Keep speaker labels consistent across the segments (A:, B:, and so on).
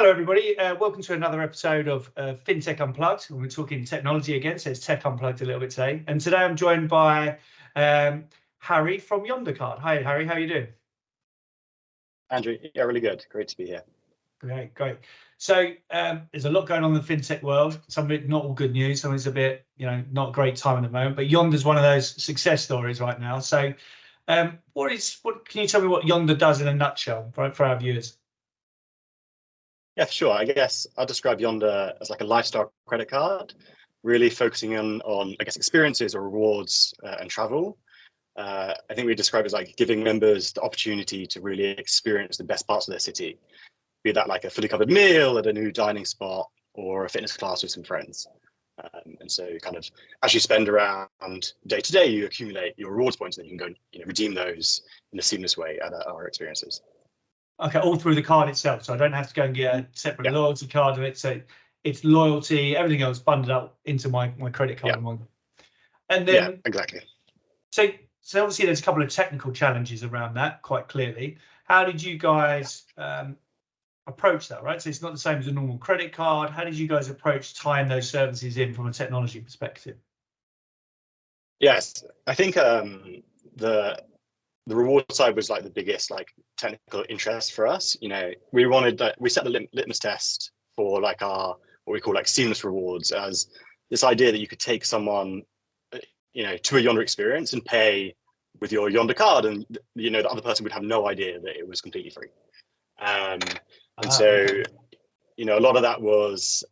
A: Hello, everybody. Welcome to another episode of FinTech Unplugged. We're talking technology again, so it's Tech Unplugged a little bit today. And today I'm joined by Harry from YonderCard. Hi, Harry. How are you doing?
B: Andrew, yeah, really good. Great to be here.
A: Great. So there's a lot going on in the FinTech world. Some of it not all good news. Some of it's a bit, not a great time at the moment. But Yonder's one of those success stories right now. So can you tell me what Yonder does in a nutshell for our viewers?
B: Yeah, for sure. I guess I'll describe Yonder as like a lifestyle credit card, really focusing on I guess, experiences or rewards and travel. I think we describe it as like giving members the opportunity to really experience the best parts of their city, be that like a fully covered meal at a new dining spot or a fitness class with some friends. And so kind of as you spend around day to day, you accumulate your rewards points and then you can go redeem those in a seamless way at our experiences.
A: Okay, all through the card itself, so I don't have to go and get a separate loyalty card of it. So it's loyalty, everything else bundled up into my credit card. And then
B: exactly.
A: So obviously there's a couple of technical challenges around that, quite clearly. How did you guys approach that, right? So it's not the same as a normal credit card. How did you guys approach tying those services in from a technology perspective?
B: Yes, I think the reward side was like the biggest like technical interest for us. We wanted we set the litmus test for like our what we call like seamless rewards as this idea that you could take someone to a Yonder experience and pay with your Yonder card, and the other person would have no idea that it was completely free. So a lot of that was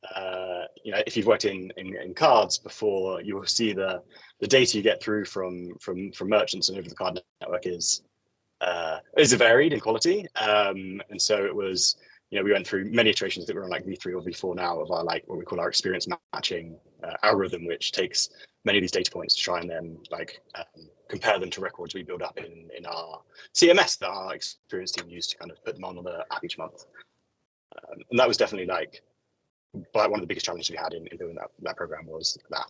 B: if you've worked in cards before, you will see the data you get through from merchants and over the card network is varied in quality. And so it was, we went through many iterations that we're on like V3 or V4 now of our like what we call our experience matching algorithm, which takes many of these data points to try and then compare them to records we build up in our CMS that our experience team used to kind of put them on the app each month. And that was definitely like one of the biggest challenges we had in doing that program was that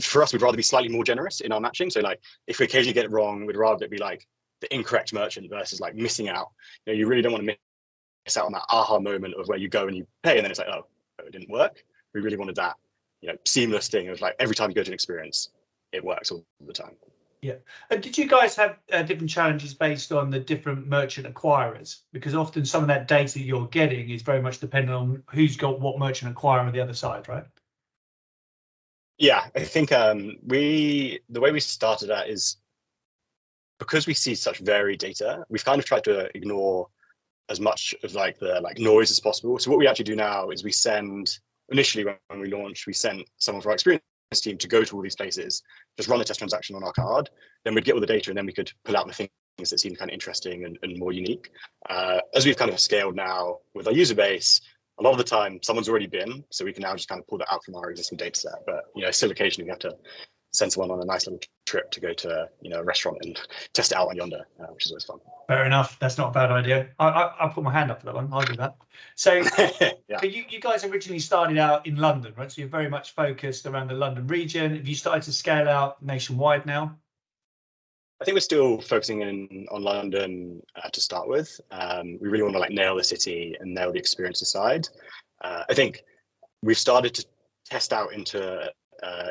B: for us, we'd rather be slightly more generous in our matching. So like if we occasionally get it wrong, we'd rather it be like the incorrect merchant versus like missing out. You really don't want to miss out on that aha moment of where you go and you pay and then it's like, oh, it didn't work. We really wanted that, seamless thing of like every time you go to an experience, it works all the time.
A: Yeah. And did you guys have different challenges based on the different merchant acquirers? Because often some of that data you're getting is very much dependent on who's got what merchant acquirer on the other side, right?
B: Yeah, I think the way we started that is because we see such varied data, we've kind of tried to ignore as much of like the noise as possible. So what we actually do now is we send, initially when we launched, we sent some of our experience team to go to all these places, just run a test transaction on our card, then we'd get all the data and then we could pull out the things that seemed kind of interesting and more unique. As we've kind of scaled now with our user base, a lot of the time someone's already been, so we can now just kind of pull that out from our existing data set. But still occasionally we have to send someone on a nice little trip to go to a restaurant and test it out on Yonder, which is always fun.
A: Fair enough. That's not a bad idea. I'll put my hand up for that one. I'll do that. So you guys originally started out in London, right? So you're very much focused around the London region. Have you started to scale out nationwide now?
B: I think we're still focusing on London to start with. We really want to nail the city and nail the experiences side. I think we've started to test out into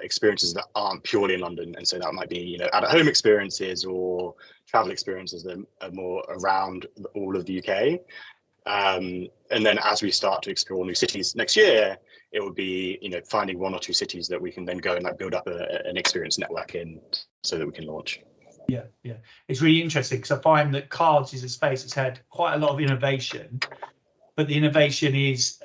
B: experiences that aren't purely in London, and so that might be at-home experiences or travel experiences that are more around all of the UK. And then as we start to explore new cities next year, it would be finding one or two cities that we can then go and build up an experience network in, so that we can launch.
A: Yeah, it's really interesting because I find that cards is a space that's had quite a lot of innovation, but the innovation is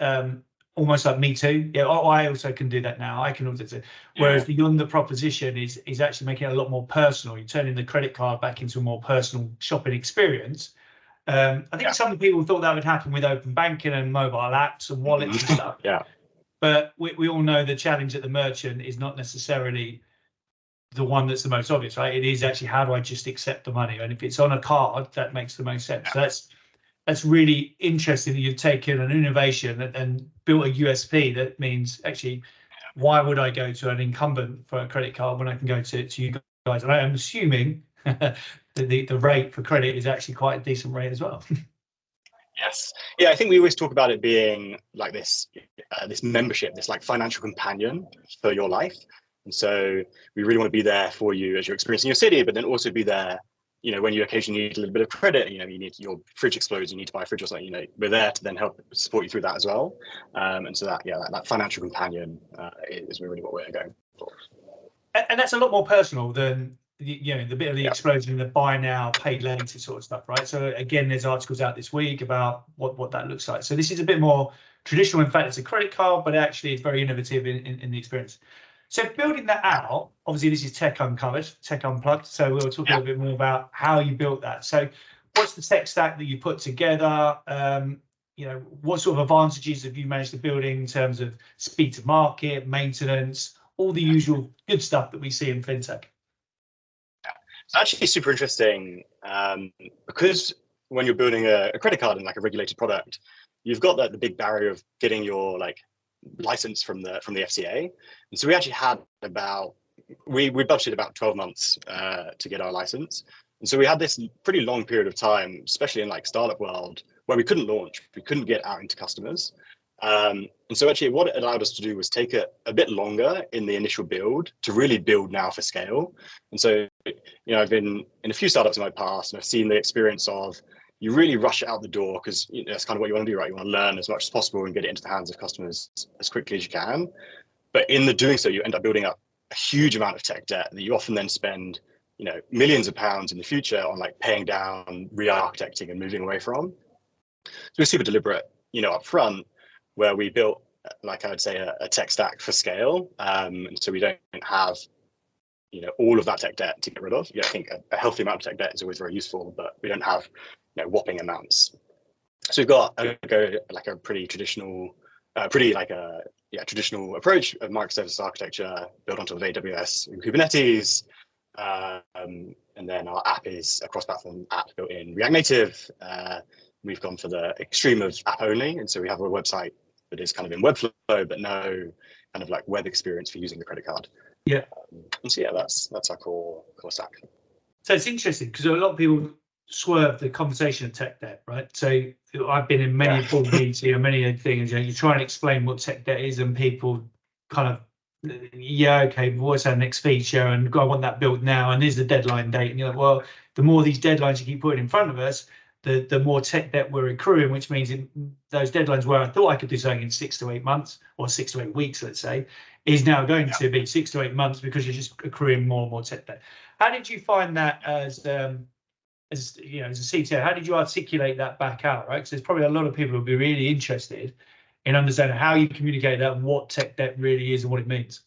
A: almost like me too. Yeah, I also can do that now. I can also do it. Whereas the Yonder proposition is actually making it a lot more personal. You're turning the credit card back into a more personal shopping experience. I think some people thought that would happen with open banking and mobile apps and wallets and stuff. But we all know the challenge at the merchant is not necessarily the one that's the most obvious, right? It is actually, how do I just accept the money? And if it's on a card, that makes the most sense. So that's really interesting that you've taken an innovation and built a USP that means actually, why would I go to an incumbent for a credit card when I can go to you guys? And I am assuming that the rate for credit is actually quite a decent rate as well.
B: Yes. Yeah, I think we always talk about it being like this membership, this like financial companion for your life. And so we really want to be there for you as you're experiencing your city, but then also be there, when you occasionally need a little bit of credit, you need your fridge explodes, you need to buy a fridge or something, we're there to then help support you through that as well. And so that financial companion is really what we're going for.
A: And that's a lot more personal than the bit of the explosion, the buy now, pay later sort of stuff, right? So again, there's articles out this week about what that looks like. So this is a bit more traditional. In fact, it's a credit card, but actually it's very innovative in the experience. So building that out, obviously this is tech uncovered, tech unplugged. So we'll talk a little bit more about how you built that. So what's the tech stack that you put together? What sort of advantages have you managed to build in terms of speed to market, maintenance, all the usual good stuff that we see in fintech?
B: It's actually super interesting because when you're building a credit card and like a regulated product, you've got the big barrier of getting your like license from the FCA. And so we actually had we budgeted about 12 months to get our license. And so we had this pretty long period of time, especially in like startup world, where we couldn't launch, we couldn't get out into customers. And so actually what it allowed us to do was take a bit longer in the initial build to really build now for scale. And so, I've been in a few startups in my past and I've seen the experience of you really rush it out the door because that's kind of what you want to do, right? You want to learn as much as possible and get it into the hands of customers as quickly as you can. But in the doing so, you end up building up a huge amount of tech debt that you often then spend, millions of pounds in the future on like paying down, re-architecting and moving away from. So we're super deliberate, up front, where we built, like I would say, a tech stack for scale. And so we don't have, all of that tech debt to get rid of. I think a healthy amount of tech debt is always very useful, but we don't have, whopping amounts. So we've got a pretty traditional, traditional approach of microservices architecture built on top of AWS and Kubernetes. And then our app is a cross-platform app built in React Native. We've gone for the extreme of app only. And so we have a website that is kind of in Webflow, but no kind of like web experience for using the credit card.
A: Yeah.
B: And so that's our core stack.
A: So it's interesting because a lot of people swerve the conversation of tech debt, right? So I've been in many board meetings, many things, you try and explain what tech debt is and people kind of, okay, but what's our next feature? And I want that built now. And there's the deadline date. And you're like, well, the more these deadlines you keep putting in front of us, the more tech debt we're accruing, which means those deadlines where I thought I could do something in 6 to 8 months or 6 to 8 weeks, let's say, is now going to be 6 to 8 months because you're just accruing more and more tech debt. How did you find that as a CTO? How did you articulate that back out, right? Because there's probably a lot of people who'll be really interested in understanding how you communicate that and what tech debt really is and what it means.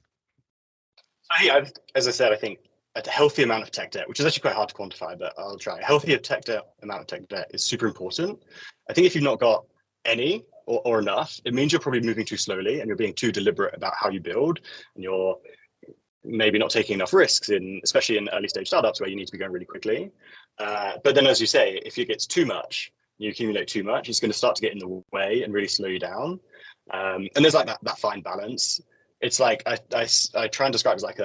B: As I said, I think a healthy amount of tech debt, which is actually quite hard to quantify, but I'll try. A healthy amount of tech debt is super important. I think if you've not got any or enough, it means you're probably moving too slowly and you're being too deliberate about how you build, and you're maybe not taking enough risks, especially in early stage startups where you need to be going really quickly. But then, as you say, if it gets too much, you accumulate too much, it's going to start to get in the way and really slow you down. And there's like that fine balance. It's like I try and describe it as like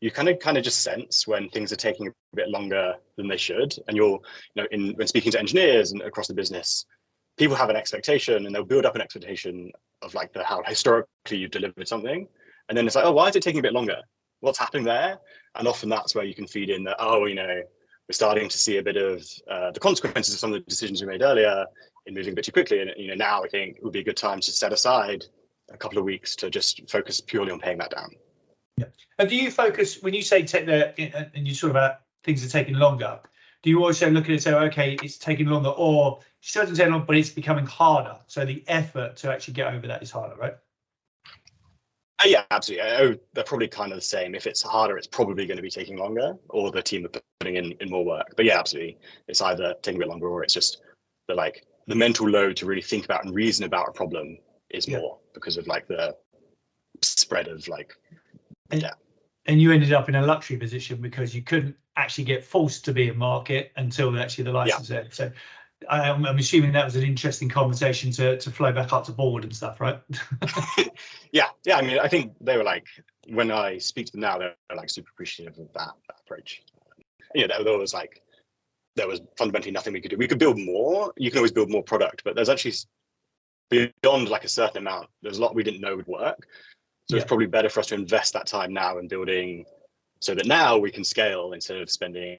B: you kind of just sense when things are taking a bit longer than they should. And when speaking to engineers and across the business, people have an expectation and they'll build up an expectation of like how historically you've delivered something. And then it's like, oh, why is it taking a bit longer? What's happening there? And often that's where you can feed in that, we're starting to see a bit of the consequences of some of the decisions we made earlier in moving a bit too quickly. And, now I think it would be a good time to set aside a couple of weeks to just focus purely on paying that down.
A: Yeah. And do you focus, when you say tech debt and you sort about things are taking longer, do you also look at it and say, okay, it's taking longer, or it still doesn't take long, but it's becoming harder? So the effort to actually get over that is harder, right?
B: Yeah, absolutely. They're probably kind of the same. If it's harder, it's probably going to be taking longer, or the team are putting in more work. But yeah, absolutely. It's either taking a bit longer, or it's just the mental load to really think about and reason about a problem is more because of like the spread of like debt.
A: And you ended up in a luxury position because you couldn't actually get forced to be in market until actually the license ended. So I'm assuming that was an interesting conversation to flow back up to board and stuff, right?
B: Yeah. I mean, I think they were like, when I speak to them now, they're like super appreciative of that approach. There was like there was fundamentally nothing we could do. We could build more. You can always build more product, but there's actually beyond like a certain amount, there's a lot we didn't know would work. So it's probably better for us to invest that time now in building, so that now we can scale instead of spending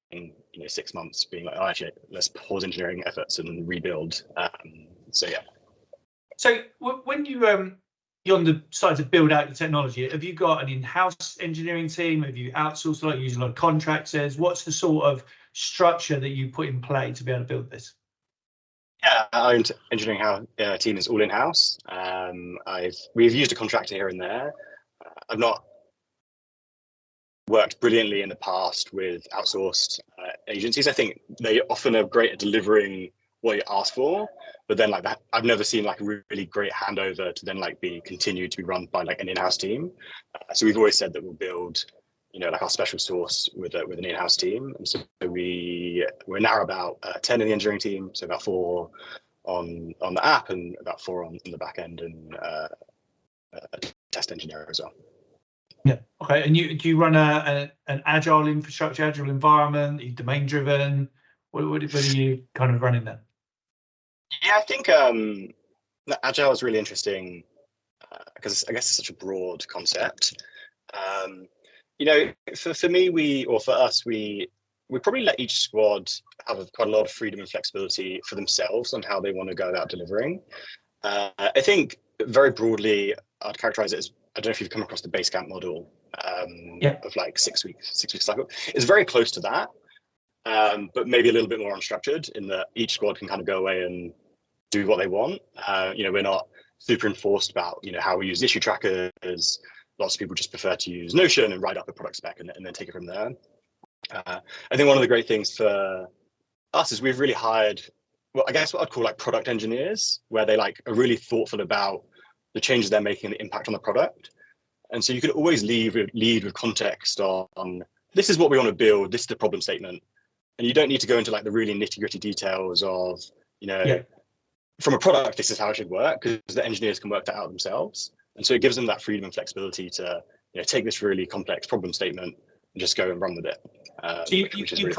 B: 6 months being like, oh, actually, let's pause engineering efforts and rebuild. So yeah.
A: So when you're on the side to build out the technology, have you got an in-house engineering team? Have you outsourced a lot, using a lot of contractors? What's the sort of structure that you put in play to be able to build this?
B: Yeah, our engineering team is all in-house. We've used a contractor here and there. I've not worked brilliantly in the past with outsourced agencies. I think they often are great at delivering what you ask for, but then like that, I've never seen like a really great handover to then like be continued to be run by like an in-house team. So we've always said that we'll build, like our special sauce with an in-house team. And so we're now about 10 in the engineering team, so about 4 on the app and about 4 on the back end, and a test engineer as well.
A: Yeah. Okay. And do you run an agile infrastructure, agile environment? Are you domain driven? What are you kind of running there?
B: Yeah, I think agile is really interesting because I guess it's such a broad concept. For me, for us, we probably let each squad have quite a lot of freedom and flexibility for themselves on how they want to go about delivering. I think very broadly, I'd characterize it as, I don't know if you've come across the Basecamp model of like 6 weeks cycle. It's very close to that, but maybe a little bit more unstructured in that each squad can kind of go away and do what they want. We're not super enforced about how we use issue trackers. Lots of people just prefer to use Notion and write up a product spec and then take it from there. I think one of the great things for us is we've really hired, well, I guess what I'd call like product engineers, where they like are really thoughtful about the changes they're making and the impact on the product. And so you could always lead with context on this is what we want to build, this is the problem statement. And you don't need to go into like the really nitty-gritty details of, from a product, this is how it should work, because the engineers can work that out themselves. And so it gives them that freedom and flexibility to take this really complex problem statement and just go and run with it.
A: So you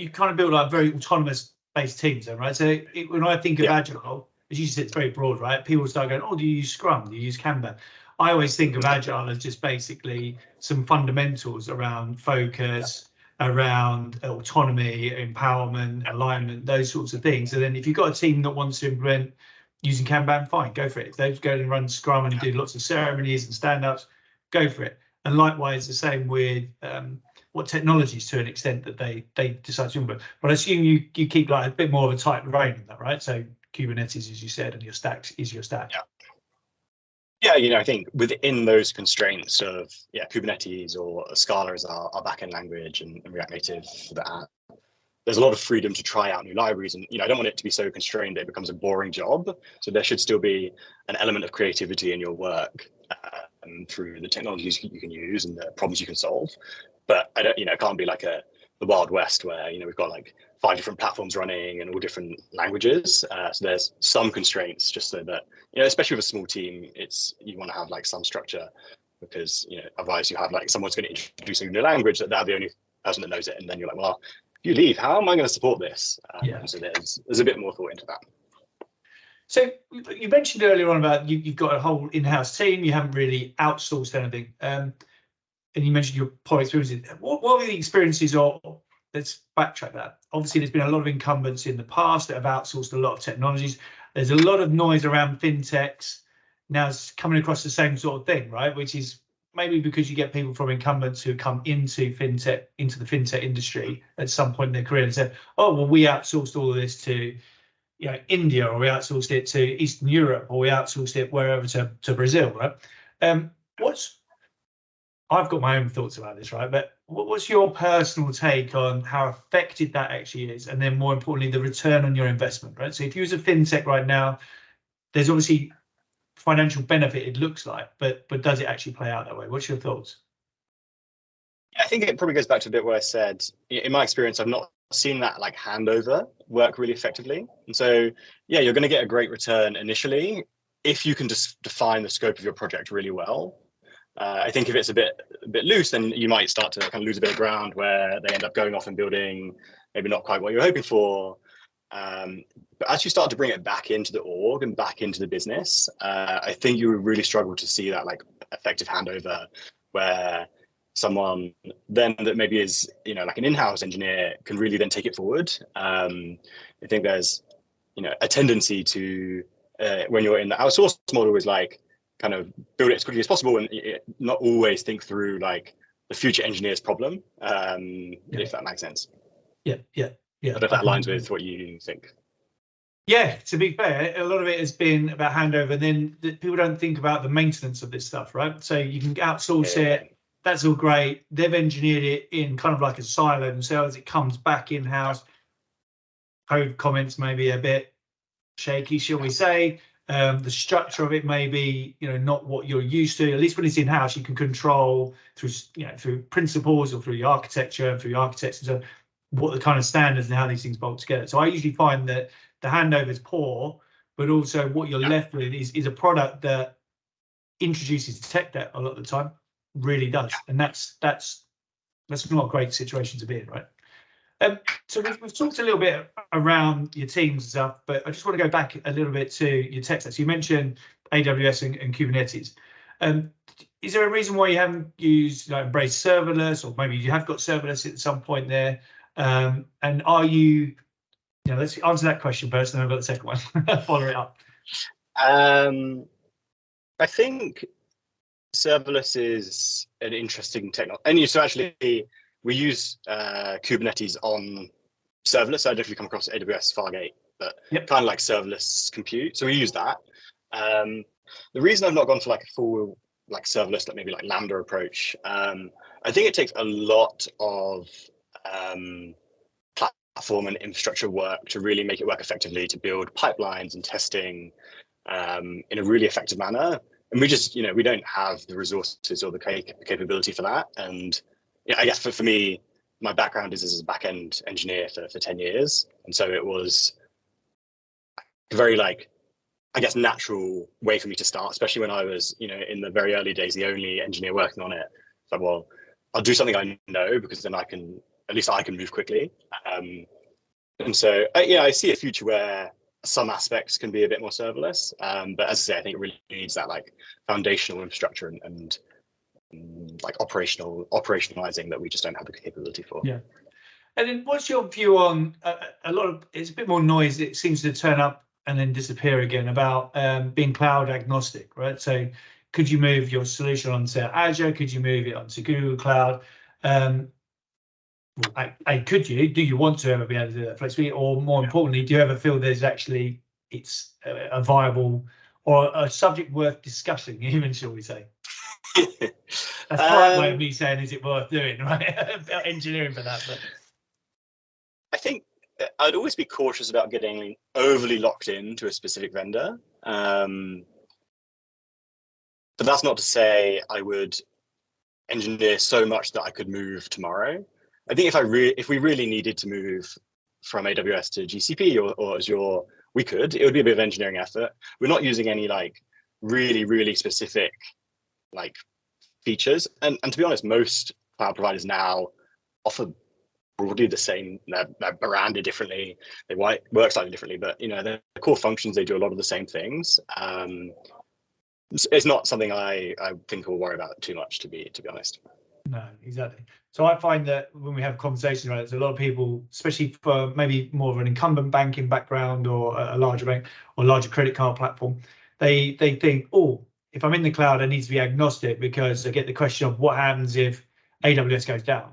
A: kind of build like very autonomous based teams then, right? So when I think of agile, as you said, it's very broad, right? People start going, oh, do you use Scrum? Do you use Kanban? I always think of agile as just basically some fundamentals around focus, around autonomy, empowerment, alignment, those sorts of things. And then if you've got a team that wants to implement using Kanban, fine, go for it. If they've go and run Scrum and do lots of ceremonies and stand-ups, go for it. And likewise, the same with what technologies to an extent that they decide to implement. But I assume you keep like a bit more of a tight rein on that, right? So Kubernetes, as you said, and your stack is your stack.
B: Yeah, I think within those constraints of Kubernetes or Scala is our backend language and React Native for the app, there's a lot of freedom to try out new libraries, and I don't want it to be so constrained that it becomes a boring job. So there should still be an element of creativity in your work through the technologies you can use and the problems you can solve. But I don't, it can't be like the Wild West where we've got like 5 different platforms running and all different languages. So there's some constraints, just so that especially with a small team, you want to have like some structure, because otherwise you have like someone's going to introduce a new language that they're the only person that knows it, and then you're like, well, if you leave, how am I going to support this? So there's a bit more thought into that.
A: So you mentioned earlier on about you've got a whole in-house team, you haven't really outsourced anything, and you mentioned your poor experiences. What were the experiences of, let's backtrack that. Obviously, there's been a lot of incumbents in the past that have outsourced a lot of technologies. There's a lot of noise around fintechs. Now it's coming across the same sort of thing, right? Which is maybe because you get people from incumbents who come into the fintech industry at some point in their career and say, oh, well, we outsourced all of this to India, or we outsourced it to Eastern Europe, or we outsourced it wherever to Brazil, right? I've got my own thoughts about this, right? But what's your personal take on how effective that actually is? And then more importantly, the return on your investment, right? So if you use a fintech right now, there's obviously financial benefit, it looks like, but does it actually play out that way? What's your thoughts?
B: I think it probably goes back to a bit where I said, in my experience, I've not seen that like handover work really effectively. And so, you're going to get a great return initially if you can just define the scope of your project really well. I think if it's a bit loose, then you might start to kind of lose a bit of ground where they end up going off and building maybe not quite what you're hoping for. But as you start to bring it back into the org and back into the business, I think you would really struggle to see that like effective handover where someone then that maybe is, like an in-house engineer can really then take it forward. I think there's, a tendency to, when you're in the outsourced model, is like kind of build it as quickly as possible and not always think through like the future engineer's problem, if that makes sense.
A: Yeah.
B: I don't know if that aligns with what you think.
A: Yeah, to be fair, a lot of it has been about handover, and then people don't think about the maintenance of this stuff, right? So you can outsource it. That's all great. They've engineered it in kind of like a silo themselves. It comes back in-house. Code comments may be a bit shaky, shall we say. The structure of it may be, not what you're used to. At least when it's in-house, you can control through, through principles or through the architecture, through the architects and so what the kind of standards and how these things bolt together. So I usually find that the handover is poor, but also what you're left with is a product that introduces tech debt a lot of the time. Really does, and that's not a great situation to be in, right? So we've talked a little bit around your teams and stuff, but I just want to go back a little bit to your tech stack. So you mentioned AWS and Kubernetes. Is there a reason why you haven't used embraced serverless, or maybe you have got serverless at some point there? And are you, let's answer that question first, and then I've got the second one. Follow it up.
B: I think serverless is an interesting technology, and so actually we use Kubernetes on serverless. I don't know if you come across AWS Fargate, but kind of like serverless compute. So we use that. The reason I've not gone for like a full like serverless, like maybe like Lambda approach, I think it takes a lot of platform and infrastructure work to really make it work effectively, to build pipelines and testing in a really effective manner. And we just, we don't have the resources or the capability for that. And I guess for me, my background is as a back-end engineer for 10 years. And so it was a very natural way for me to start, especially when I was, in the very early days, the only engineer working on it. So, well, I'll do something I know, because then at least I can move quickly. And so, I see a future where some aspects can be a bit more serverless. But as I say, I think it really needs that like foundational infrastructure and like operationalizing that we just don't have the capability for.
A: Yeah. And then what's your view on it's a bit more noise, it seems to turn up and then disappear again, about being cloud agnostic, right? So could you move your solution onto Azure? Could you move it onto Google Cloud? Could you? Do you want to ever be able to do that flexibly? Or more importantly, do you ever feel it's a viable or a subject worth discussing, even, shall we say? That's the right way of me saying, is it worth doing, right? Engineering for that. But
B: I think I'd always be cautious about getting overly locked into a specific vendor. But that's not to say I would engineer so much that I could move tomorrow. I think if we really needed to move from AWS to GCP or Azure, we could. It would be a bit of engineering effort. We're not using any like really, really specific like features. And to be honest, most cloud providers now offer broadly the same. They're branded differently. They work slightly differently, but the core functions, they do a lot of the same things. It's not something I think we'll worry about too much, to be honest.
A: No, exactly. So I find that when we have conversations around it, there's a lot of people, especially for maybe more of an incumbent banking background or a larger bank or larger credit card platform, they think, oh, if I'm in the cloud, I need to be agnostic, because they get the question of what happens if AWS goes down.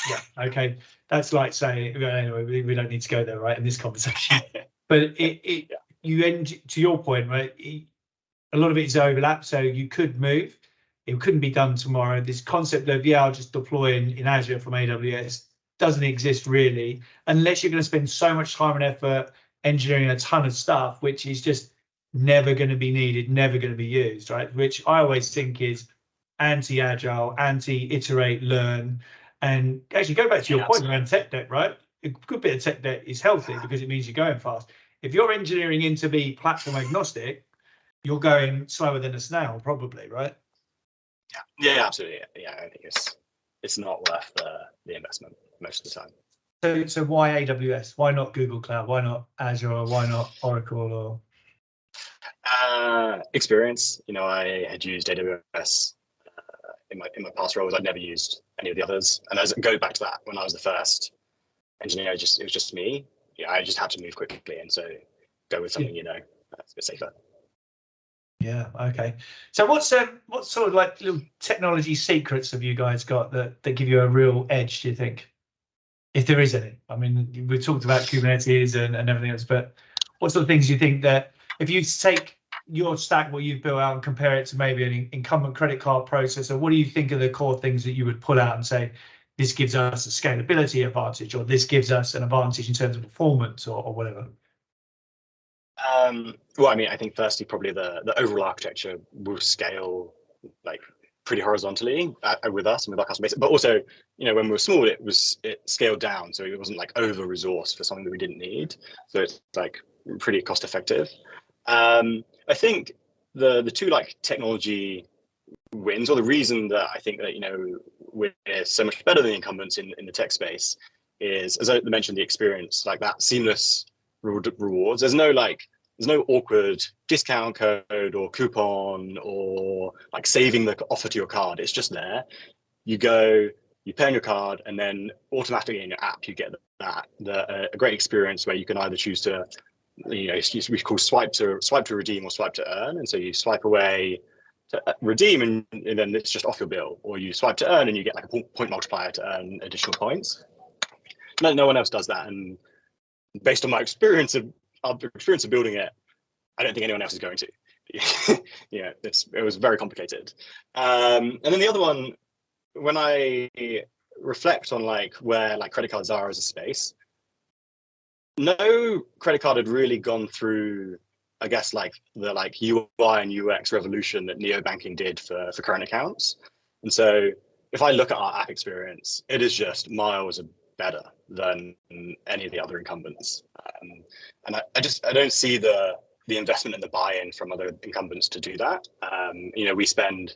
A: Yeah, okay, that's like saying, anyway, we don't need to go there, right, in this conversation. But you end, to your point, right, a lot of it is overlap, so you could move. It couldn't be done tomorrow. This concept of, I'll just deploy in Azure from AWS doesn't exist really, unless you're going to spend so much time and effort engineering a ton of stuff, which is just never going to be needed, never going to be used, right? Which I always think is anti-agile, anti-iterate, learn. And actually go back to your point around tech debt, right? A good bit of tech debt is healthy because it means you're going fast. If you're engineering in to be platform agnostic, you're going slower than a snail, probably, right?
B: Yeah, absolutely. Yeah, I think it's not worth the investment. most of the time.
A: So why AWS? Why not Google Cloud? Why not Azure? Or why not Oracle? Or
B: experience. I had used AWS in my past roles. I'd never used any of the others, and as I go back to that, when I was the first engineer, it was just me. I just had to move quickly, and so go with something that's a bit safer.
A: Yeah. Okay. So what sort of like little technology secrets have you guys got that give you a real edge, do you think? If there is any. I mean, we talked about Kubernetes and everything else, but what sort of things do you think that if you take your stack, what you've built out, and compare it to maybe an incumbent credit card processor, what do you think are the core things that you would pull out and say, this gives us a scalability advantage, or this gives us an advantage in terms of performance, or whatever?
B: Well, I mean, I think firstly, probably the overall architecture will scale like pretty horizontally with us and with our customer base. But also, when we were small, it scaled down, so it wasn't like over resourced for something that we didn't need. So it's like pretty cost effective. I think the two like technology wins, or the reason that I think that we're so much better than the incumbents in the tech space is, as I mentioned, the experience, like that seamless rewards. There's no awkward discount code or coupon or like saving the offer to your card. It's just there. You go, you pay on your card, and then automatically in your app you get a great experience where you can either choose to, we call swipe to redeem or swipe to earn. And so you swipe away to redeem, and then it's just off your bill, or you swipe to earn and you get like a point multiplier to earn additional points. No one else does that, and based on my experience of building it, I don't think anyone else is going to. It was very complicated. And then the other one, when I reflect on like where like credit cards are as a space, no credit card had really gone through, I guess, like the like UI and UX revolution that neobanking did for current accounts. And so if I look at our app experience, it is just miles better than any of the other incumbents. And I don't see the investment and the buy-in from other incumbents to do that. We spend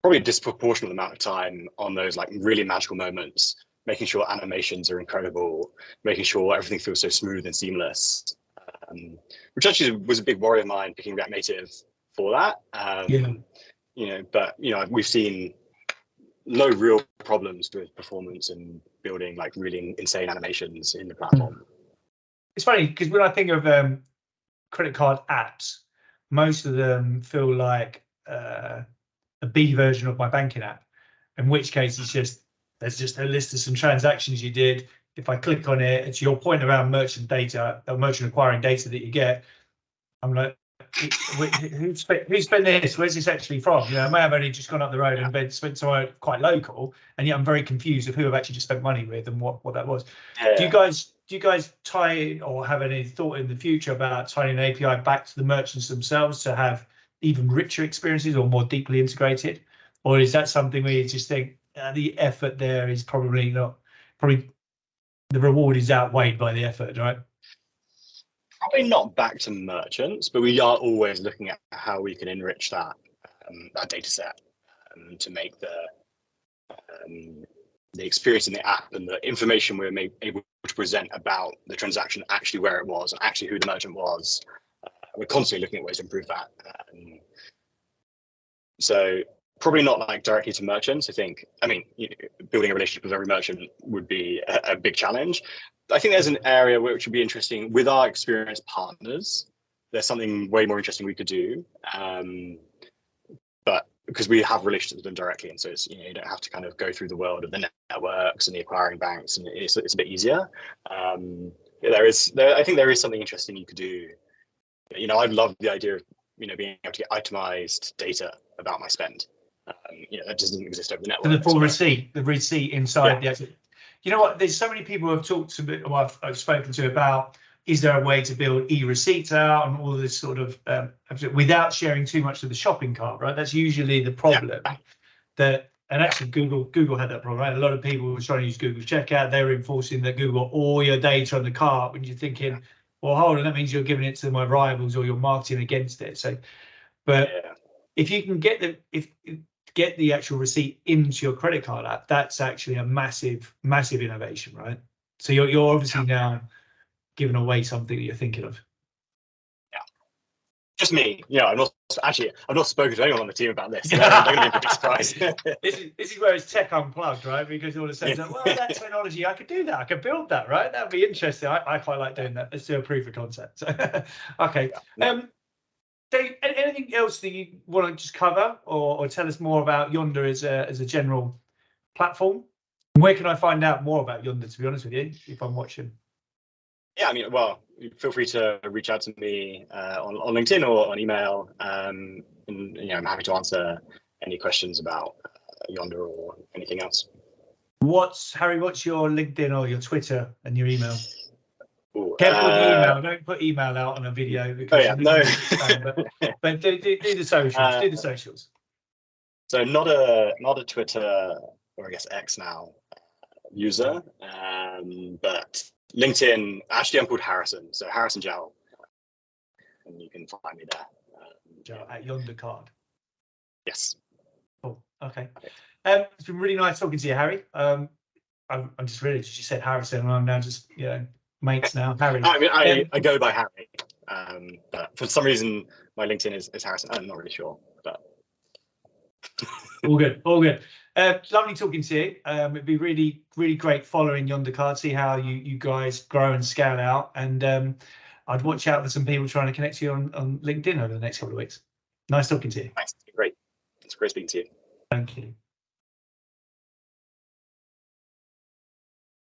B: probably a disproportionate amount of time on those like really magical moments, making sure animations are incredible, making sure everything feels so smooth and seamless, which actually was a big worry of mine picking React Native for that. But we've seen no real problems with performance and building like really insane animations in the platform.
A: It's funny because when I think of credit card apps, most of them feel like a B version of my banking app, in which case there's just a list of some transactions you did. If I click on it, it's your point around merchant data, or merchant acquiring data that you get. I'm like, who spent this? Where's this actually from? I may have only just gone up the road and spent somewhere quite local, and yet I'm very confused of who I've actually just spent money with and what that was. Yeah. Do you guys tie, or have any thought in the future about tying an API back to the merchants themselves to have even richer experiences or more deeply integrated? Or is that something where you just think the effort there is probably the reward is outweighed by the effort, right?
B: Probably not back to merchants, but we are always looking at how we can enrich that data set to make the experience in the app and the information we're able to present about the transaction actually where it was and actually who the merchant was. We're constantly looking at ways to improve that. So probably not like directly to merchants. Building a relationship with every merchant would be a big challenge. I think there's an area which would be interesting with our experienced partners. There's something way more interesting we could do, but because we have relationships with them directly, and so it's, you don't have to kind of go through the world of the networks and the acquiring banks, and it's a bit easier. I think there is something interesting you could do. I love the idea of being able to get itemized data about my spend. That doesn't exist over the network.
A: And the full receipt, inside the actual. You know what? There's so many people who have talked to me, or I've spoken to about, is there a way to build e-receipts out and all this sort of without sharing too much of the shopping cart, right? That's usually the problem. Yeah. And actually Google had that problem, right? A lot of people were trying to use Google Checkout. They were enforcing that Google all your data on the cart, when you're thinking, well, hold on, that means you're giving it to my rivals or you're marketing against it. So, but if you can get get the actual receipt into your credit card app, that's actually a massive innovation, right? So you're obviously now giving away something that you're thinking of.
B: Yeah, just me. I've not spoken to anyone on the team about this. So they're going to be a big surprise.
A: This is where it's tech unplugged, right? Because all of a sudden, like, well, that technology, I could do that. I could build that, right? That'd be interesting. I quite like doing that. Let's do a proof of concept. Okay.
B: Yeah.
A: Dave, anything else that you want to just cover or tell us more about Yonder as a general platform? Where can I find out more about Yonder, to be honest with you, if I'm watching?
B: Yeah, I mean, well, feel free to reach out to me on LinkedIn or on email. And I'm happy to answer any questions about Yonder or anything else.
A: Harry, what's your LinkedIn or your Twitter and your email?
B: Ooh,
A: Careful with the email. Don't put email out on a video because
B: no.
A: But do the socials. Do the socials.
B: So not a Twitter, or I guess X now, user, but LinkedIn. Actually, I'm called Harrison, so Harrison Gel, and you can find me there.
A: At Yonder Card.
B: Yes.
A: Cool. Okay. It's been really nice talking to you, Harry. I'm just really just you said Harrison, and I'm now just mates now. Harry.
B: I mean, I go by Harry, but for some reason my LinkedIn is Harrison. I'm not really sure, but
A: all good. Lovely talking to you. It'd be really great following Yonder Card, see how you guys grow and scale out, and I'd watch out for some people trying to connect to you on LinkedIn over the next couple of weeks. Nice talking to you.
B: Thanks. Great. It's great speaking to you.
A: Thank you.